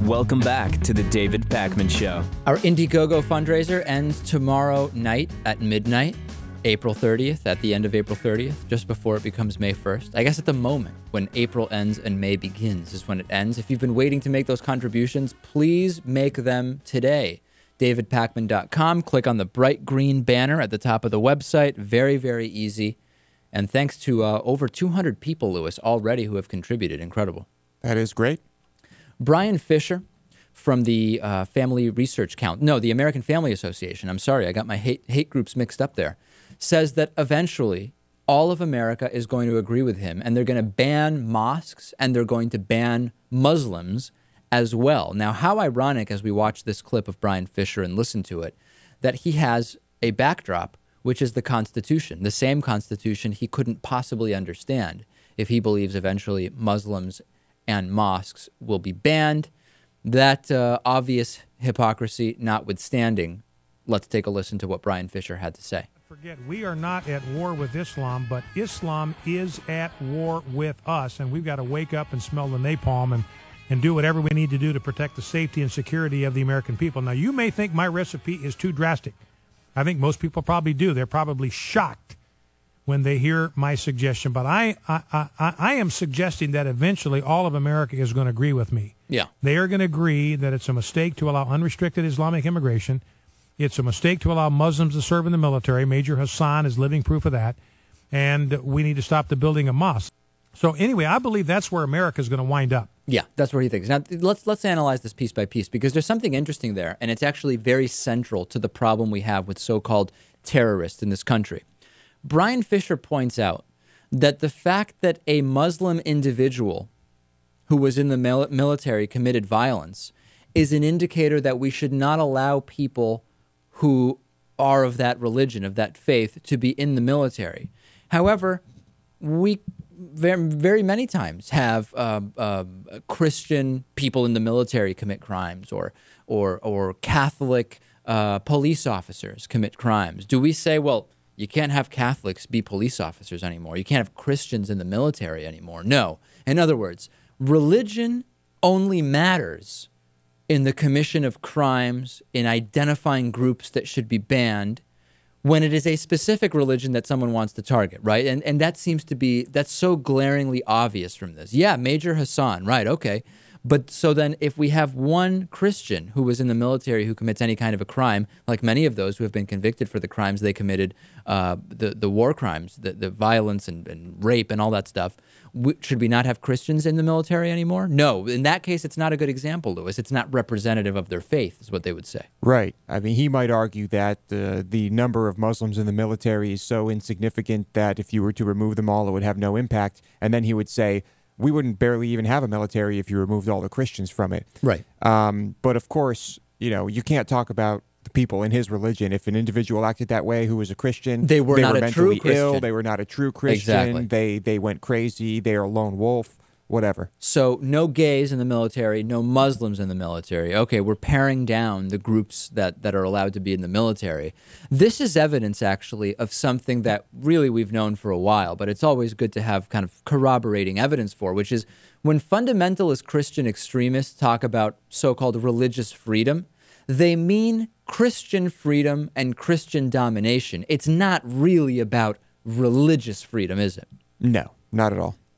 Welcome back to the David Pakman Show. Our Indiegogo fundraiser ends tomorrow night at midnight, April 30th, at the end of April 30th, just before it becomes May 1st. I guess at the moment when April ends and May begins is when it ends. If you've been waiting to make those contributions, please make them today. DavidPakman.com. Click on the bright green banner at the top of the website. Very, very easy. And thanks to over 200 people, Lewis, already who have contributed. Incredible. That is great. Bryan Fischer from the Family Research the American Family Association, I'm sorry, I got my hate groups mixed up there, says that eventually all of America is going to agree with him, and they're going to ban mosques and they're going to ban Muslims as well. Now, how ironic, as we watch this clip of Bryan Fischer and listen to it, that he has a backdrop, which is the Constitution, the same Constitution he couldn't possibly understand if he believes eventually Muslims and mosques will be banned. That obvious hypocrisy notwithstanding, let's take a listen to what Bryan Fischer had to say. Forget, we are not at war with Islam, but Islam is at war with us, and we've got to wake up and smell the napalm and do whatever we need to do to protect the safety and security of the American people. Now, you may think my recipe is too drastic. I think most people probably do. They're probably shocked when they hear my suggestion, but I am suggesting that eventually all of America is going to agree with me. Yeah. They are going to agree that it's a mistake to allow unrestricted Islamic immigration. It's a mistake to allow Muslims to serve in the military. Major Hassan is living proof of that. And we need to stop the building of mosques. So anyway, I believe that's where America is going to wind up. Yeah, that's where he thinks. Now, let's analyze this piece by piece, because there's something interesting there, and it's actually very central to the problem we have with so-called terrorists in this country. Bryan Fischer points out that the fact that a Muslim individual who was in the military committed violence is an indicator that we should not allow people who are of that religion, of that faith, to be in the military. However, we very many times have Christian people in the military commit crimes, or Catholic police officers commit crimes. Do we say, well, you can't have Catholics be police officers anymore? You can't have Christians in the military anymore? No. In other words, religion only matters in the commission of crimes, in identifying groups that should be banned, when it is a specific religion that someone wants to target, right? And that seems to be, that's so glaringly obvious from this. Yeah, Major Hassan, right, okay. But so then if we have one Christian who was in the military who commits any kind of a crime, like many of those who have been convicted for the crimes they committed, the war crimes, the violence and rape and all that stuff, should we not have Christians in the military anymore? No. In that case, it's not a good example, Lewis. It's not representative of their faith, is what they would say. Right. I mean, he might argue that the number of Muslims in the military is so insignificant that if you were to remove them all, it would have no impact. And then he would say, we wouldn't barely even have a military if you removed all the Christians from it. Right. But of course, you can't talk about the people in his religion. If an individual acted that way who was a Christian, they were not a true mentally Christian. ill, they were not a true Christian, Exactly. They went crazy, they are a lone wolf, whatever. So no gays in the military, no Muslims in the military. Okay, we're paring down the groups that are allowed to be in the military. This is evidence, actually, of something that really we've known for a while, but it's always good to have kind of corroborating evidence for, which is when fundamentalist Christian extremists talk about so-called religious freedom, they mean Christian freedom and Christian domination. It's not really about religious freedom, is it? No, not at all.